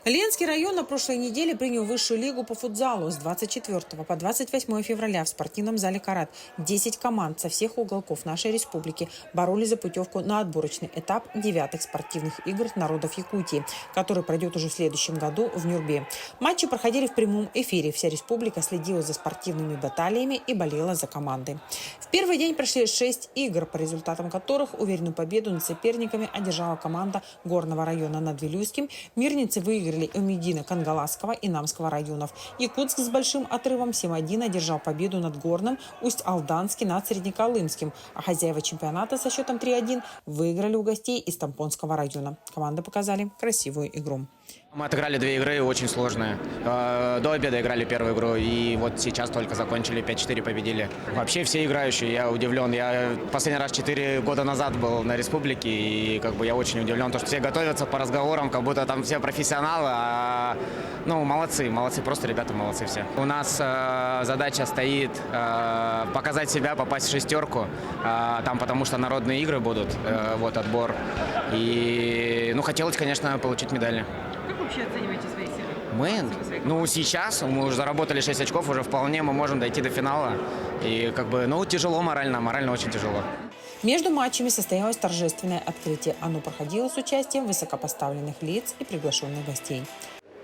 Ленинский район на прошлой неделе принял высшую лигу по футзалу с 24 по 28 февраля в спортивном зале «Карат». 10 команд со всех уголков нашей республики боролись за путевку на отборочный этап 9-х спортивных игр народов Якутии, который пройдет уже в следующем году в Нюрбе. Матчи проходили в прямом эфире. Вся республика следила за спортивными баталиями и болела за команды. В первый день прошли 6 игр, по результатам которых уверенную победу над соперниками одержала команда Горного района над Вилюйским. Мирницы выиграли у Медина Кангаласского и Намского районов. Якутск с большим отрывом 7-1 одержал победу над Горным, Усть-Алданский над Среднеколымским. А хозяева чемпионата со счетом 3-1 выиграли у гостей из Тампонского района. Команды показали красивую игру. Мы отыграли 2 игры, очень сложные. До обеда играли первую игру, и вот сейчас только закончили, 5-4 победили. Вообще все играющие, я удивлен. Я последний раз 4 года назад был на республике, и я очень удивлен, что все готовятся по разговорам, как будто там все профессионалы. Молодцы, просто ребята молодцы все. У нас задача стоит показать себя, попасть в 6, там потому что народные игры будут, отбор. И хотелось, конечно, получить медали. Как вообще оцениваете свои силы? Сейчас мы уже заработали 6 очков, уже вполне мы можем дойти до финала. И тяжело морально очень тяжело. Между матчами состоялось торжественное открытие. Оно проходило с участием высокопоставленных лиц и приглашенных гостей.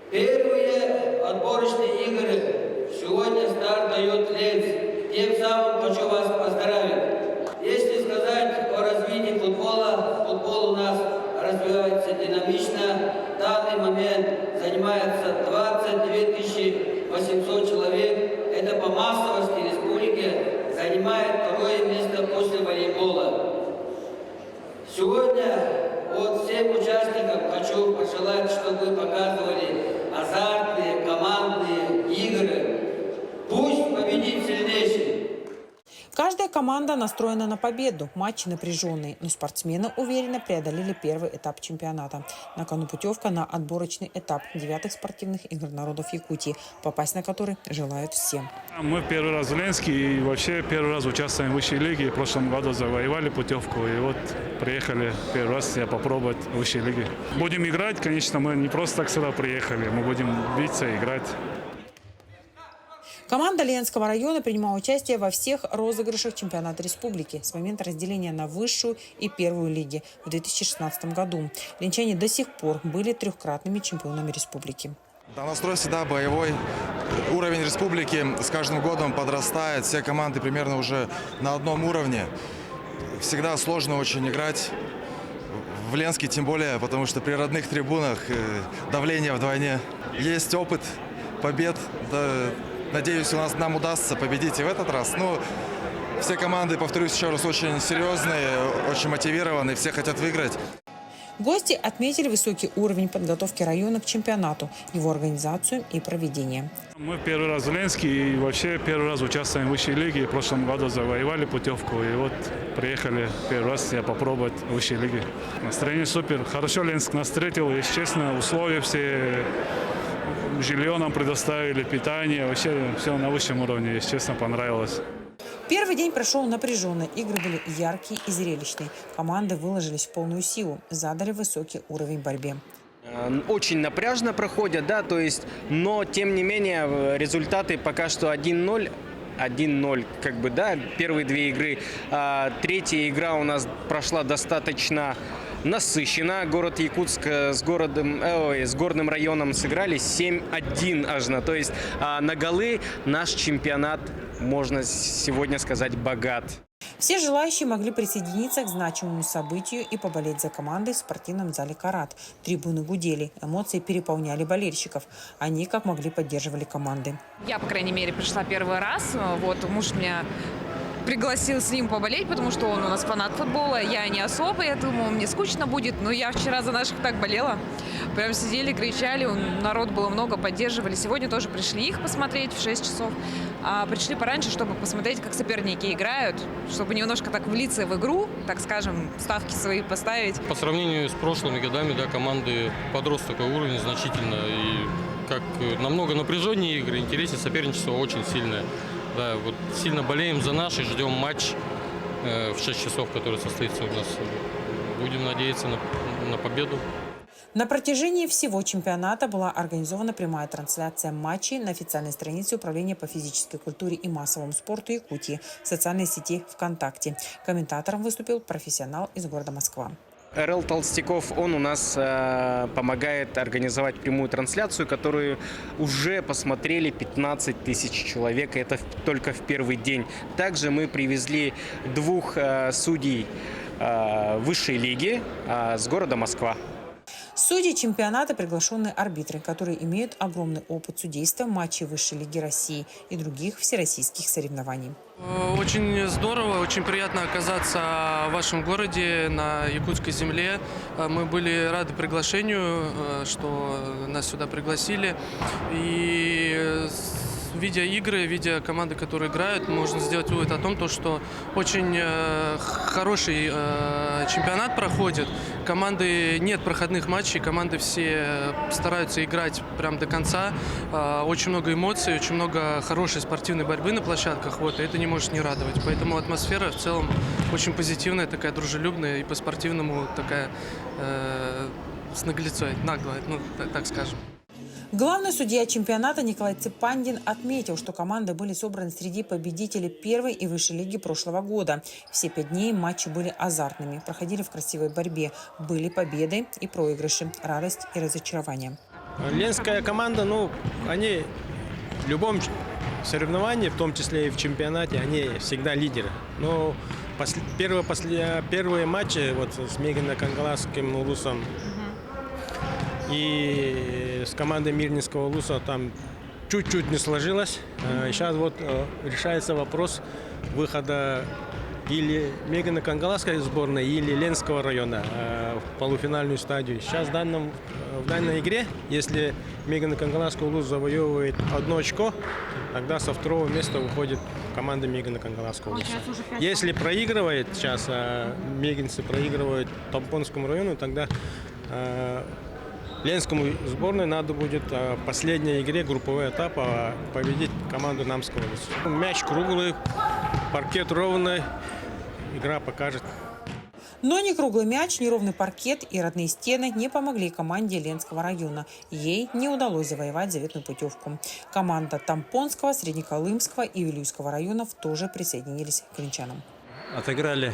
Первые отборочные игры. Сегодня старт дает Ленц. Тем самым хочу вас поздравить. Если сказать о развитии футбола, футбол у нас развивается динамично. В данный момент занимается 22 800 человек. Это по массовости республики занимает 2-е место после волейбола. Сегодня всем участникам хочу пожелать, чтобы вы показывали азартные командные игры. Пусть победит сильнейший. Каждая команда настроена на победу. Матчи напряженные, но спортсмены уверенно преодолели первый этап чемпионата. На кону путевка на отборочный этап 9-х спортивных игр народов Якутии, попасть на который желают все. Мы первый раз в Ленске и вообще первый раз участвуем в высшей лиге. В прошлом году завоевали путевку и приехали первый раз попробовать в высшей лиге. Будем играть, конечно, мы не просто так сюда приехали, мы будем биться и играть. Команда Ленинского района принимала участие во всех розыгрышах чемпионата республики с момента разделения на высшую и первую лиги в 2016 году. Ленчане до сих пор были 3-кратными чемпионами республики. Да, настрой всегда боевой. Уровень республики с каждым годом подрастает. Все команды примерно уже на одном уровне. Всегда сложно очень играть. В Ленске тем более, потому что при родных трибунах давление вдвойне. Есть опыт побед. Надеюсь, нам удастся победить и в этот раз. Все команды, повторюсь еще раз, очень серьезные, очень мотивированные, все хотят выиграть. Гости отметили высокий уровень подготовки района к чемпионату, его организацию и проведение. Мы первый раз в Ленске и вообще первый раз участвуем в высшей лиге. В прошлом году завоевали путевку и приехали первый раз попробовать в высшей лиге. Настроение супер. Хорошо Ленск нас встретил, если честно, условия все. Жилье нам предоставили, питание, вообще все на высшем уровне, если честно, понравилось. Первый день прошел напряженно, игры были яркие и зрелищные. Команды выложились в полную силу, задали высокий уровень борьбе. Очень напряжно проходят, но тем не менее результаты пока что 1-0. 1-0, первые 2 игры. Третья игра у нас прошла достаточно насыщенно. Город Якутск с Горным районом сыграли 7-1 аж. То есть на голы наш чемпионат, можно сегодня сказать, богат. Все желающие могли присоединиться к значимому событию и поболеть за командой в спортивном зале «Карат». Трибуны гудели, эмоции переполняли болельщиков. Они как могли поддерживали команды. Я, по крайней мере, пришла первый раз. Муж меня пригласил с ним поболеть, потому что он у нас фанат футбола. Я не особо, я думала, мне скучно будет. Но я вчера за наших так болела. Прям сидели, кричали, народ было много, поддерживали. Сегодня тоже пришли их посмотреть в 6 часов. Пришли пораньше, чтобы посмотреть, как соперники играют, чтобы немножко так влиться в игру, так скажем, ставки свои поставить. По сравнению с прошлыми годами, команды подрос такой уровень значительно. И намного напряженнее игры, интереснее, соперничество очень сильное. Сильно болеем за наш и ждем матч в 6 часов, который состоится у нас. Будем надеяться на победу. На протяжении всего чемпионата была организована прямая трансляция матчей на официальной странице Управления по физической культуре и массовому спорту Якутии в социальной сети ВКонтакте. Комментатором выступил профессионал из города Москва. РЛ Толстяков, он у нас помогает организовать прямую трансляцию, которую уже посмотрели 15 тысяч человек. Это только в первый день. Также мы привезли 2 судей высшей лиги с города Москва. Судьи чемпионата – приглашенные арбитры, которые имеют огромный опыт судейства матчей Высшей лиги России и других всероссийских соревнований. Очень здорово, очень приятно оказаться в вашем городе, на якутской земле. Мы были рады приглашению, что нас сюда пригласили. И видя игры, видя команды, которые играют, можно сделать вывод о том, что очень хороший чемпионат проходит. Команды нет проходных матчей, команды все стараются играть прям до конца. Очень много эмоций, очень много хорошей спортивной борьбы на площадках. Вот, и это не может не радовать. Поэтому атмосфера в целом очень позитивная, такая дружелюбная и по-спортивному такая с наглецой, наглая, ну так скажем. Главный судья чемпионата Николай Цепандин отметил, что команды были собраны среди победителей первой и высшей лиги прошлого года. Все 5 дней матчи были азартными, проходили в красивой борьбе. Были победы и проигрыши, радость и разочарование. Ленская команда, они в любом соревновании, в том числе и в чемпионате, они всегда лидеры. Но первые матчи вот с Мегино-Кангаласским Улусом и с командой Мирнинского Улуса там чуть-чуть не сложилось. Сейчас вот решается вопрос выхода или Мегино-Кангаласской сборной, или Ленского района в полуфинальную стадию. Сейчас в данной игре, если Мегино-Кангаласский Улус завоевывает 1 очко, тогда со 2-го места выходит команда Мегино-Кангаласского Улуса. Если проигрывает сейчас, мегинцы проигрывают Тампонскому району, тогда Ленскому сборной надо будет в последней игре группового этапа победить команду Намского Улуса. Мяч круглый, паркет ровный, игра покажет. Но ни круглый мяч, ни ровный паркет и родные стены не помогли команде Ленского района. Ей не удалось завоевать заветную путевку. Команда Тампонского, Среднеколымского и Вилюйского районов тоже присоединились к ленчанам. Отыграли,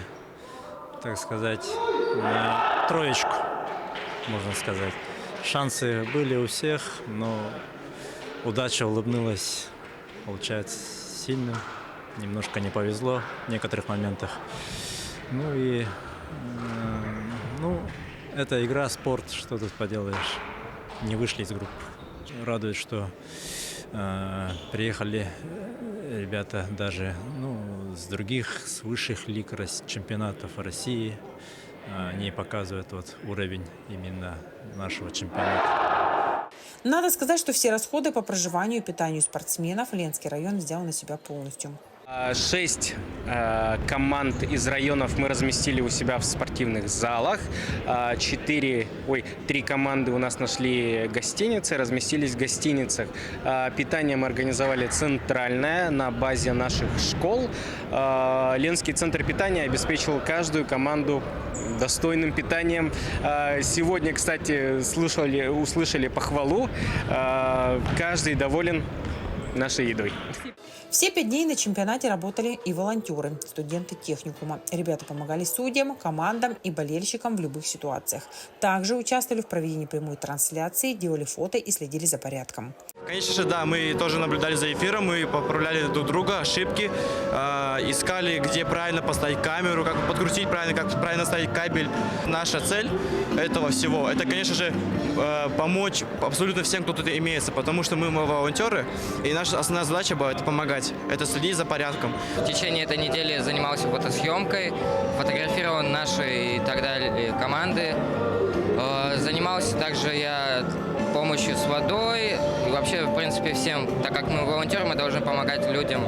так сказать, на троечку, можно сказать. Шансы были у всех, но удача улыбнулась, получается, сильно. Немножко не повезло в некоторых моментах. Это игра, спорт, что тут поделаешь. Не вышли из группы. Радует, что приехали ребята даже с других, с высших лиг, чемпионатов России. Они показывают уровень именно нашего чемпионата. Надо сказать, что все расходы по проживанию и питанию спортсменов Ленский район взял на себя полностью. 6 команд из районов мы разместили у себя в спортивных залах. 3 команды у нас нашли гостиницы, разместились в гостиницах. Питание мы организовали центральное на базе наших школ. Ленский центр питания обеспечил каждую команду достойным питанием. Сегодня, кстати, услышали похвалу. Каждый доволен нашей едой. Все 5 дней на чемпионате работали и волонтеры, студенты техникума. Ребята помогали судьям, командам и болельщикам в любых ситуациях. Также участвовали в проведении прямой трансляции, делали фото и следили за порядком. Конечно же, да, мы тоже наблюдали за эфиром, мы поправляли друг друга, ошибки, искали, где правильно поставить камеру, как подкрутить правильно, как правильно ставить кабель. Наша цель этого всего – это, конечно же, помочь абсолютно всем, кто тут имеется, потому что мы волонтеры, и наша основная задача была – это помогать, это следить за порядком. В течение этой недели занимался фотосъемкой, фотографировал наши и так далее команды. Занимался также я помощью с водой и вообще, в принципе, всем, так как мы волонтеры, мы должны помогать людям.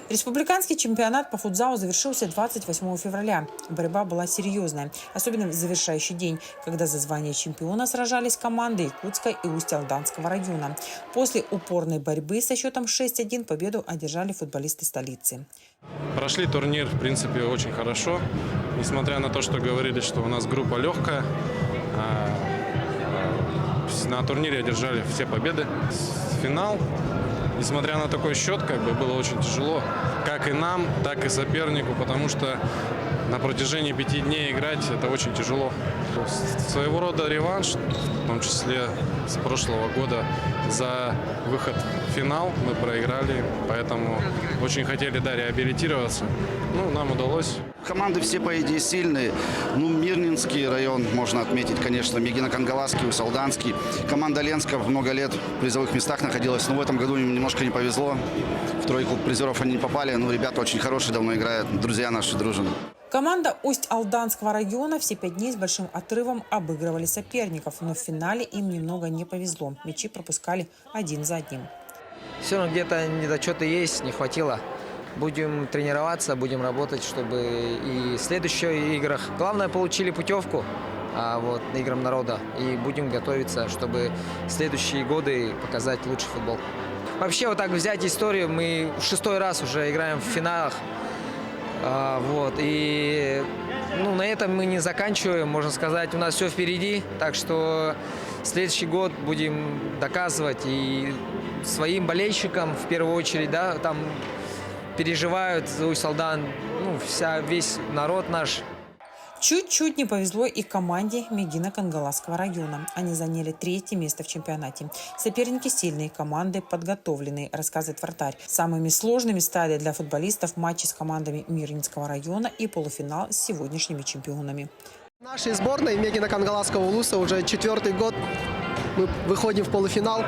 Республиканский чемпионат по футзалу завершился 28 февраля. Борьба была серьезная, особенно в завершающий день, когда за звание чемпиона сражались команды Якутска и Усть-Алданского района. После упорной борьбы со счетом 6-1 победу одержали футболисты столицы. Прошли турнир, в принципе, очень хорошо. Несмотря на то, что говорили, что у нас группа легкая, На турнире одержали все победы. Финал, несмотря на такой счет, было очень тяжело. Как и нам, так и сопернику, потому что на протяжении 5 дней играть это очень тяжело. Своего рода реванш, в том числе с прошлого года, за выход в финал мы проиграли, поэтому очень хотели реабилитироваться. Нам удалось. Команды все, по идее, сильные. Мирнинский район можно отметить, конечно, Мегино-Кангаласский, Усалданский. Команда Ленска много лет в призовых местах находилась, но в этом году им немножко не повезло. В тройку призеров они не попали, ребята очень хорошие, давно играют, друзья наши дружины. Команда Усть-Алданского района все 5 дней с большим отрывом обыгрывали соперников, но в финале им немного не повезло. Мячи пропускали один за одним. Все равно где-то недочеты есть, не хватило. Будем тренироваться, будем работать, чтобы и в следующих играх. Главное, получили путевку играм народа. И будем готовиться, чтобы в следующие годы показать лучший футбол. Вообще, вот так взять историю, мы в 6-й раз уже играем в финалах. И на этом мы не заканчиваем, можно сказать, у нас все впереди. Так что следующий год будем доказывать и своим болельщикам, в первую очередь, там переживают за Усть-Алдан, весь народ наш. Чуть-чуть не повезло и команде Мегино-Кангаласского района. Они заняли 3-е место в чемпионате. Соперники сильные, команды подготовленные, рассказывает вратарь. Самыми сложными стали для футболистов матчи с командами Мирнинского района и полуфинал с сегодняшними чемпионами. Нашей сборной Мегино-Кангаласского улуса уже 4-й год. Мы выходим в полуфинал.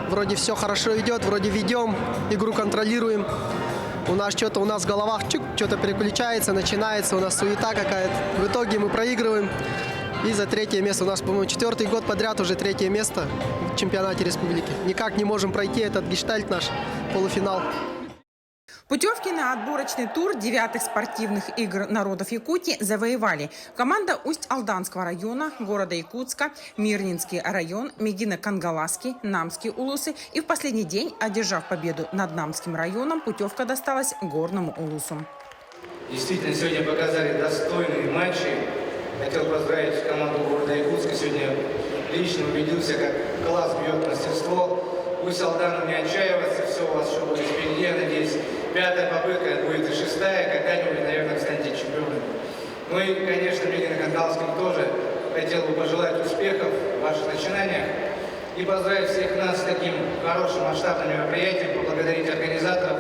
Вроде все хорошо идет, вроде ведем, игру контролируем. У нас что-то в головах что-то переключается, начинается, у нас суета какая-то. В итоге мы проигрываем. И за 3-е место. У нас, по-моему, 4-й год подряд уже 3-е место в чемпионате республики. Никак не можем пройти этот гештальт наш, полуфинал. Путевки на отборочный тур 9-х спортивных игр народов Якутии завоевали команда Усть-Алданского района, города Якутска, Мирнинский район, Мегино-Кангаласский, Намский улусы. И в последний день, одержав победу над Намским районом, путевка досталась Горному улусу. Действительно, сегодня показали достойные матчи. Хотел поздравить команду города Якутска. Сегодня лично убедился, как класс бьет мастерство. Усть-Алдану не отчаиваться, все у вас еще будет впереди, я надеюсь. 5-я попытка будет и 6-я, когда-нибудь, наверное, станете чемпионами. И, конечно, Мегино-Кангаласскому тоже хотел бы пожелать успехов в ваших начинаниях и поздравить всех нас с таким хорошим масштабным мероприятием, поблагодарить организаторов.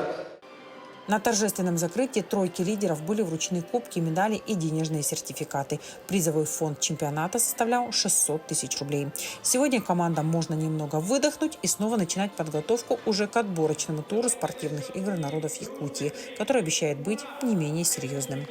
На торжественном закрытии 3-ке лидеров были вручены кубки, медали и денежные сертификаты. Призовой фонд чемпионата составлял 600 тысяч рублей. Сегодня командам можно немного выдохнуть и снова начинать подготовку уже к отборочному туру спортивных игр народов Якутии, который обещает быть не менее серьезным.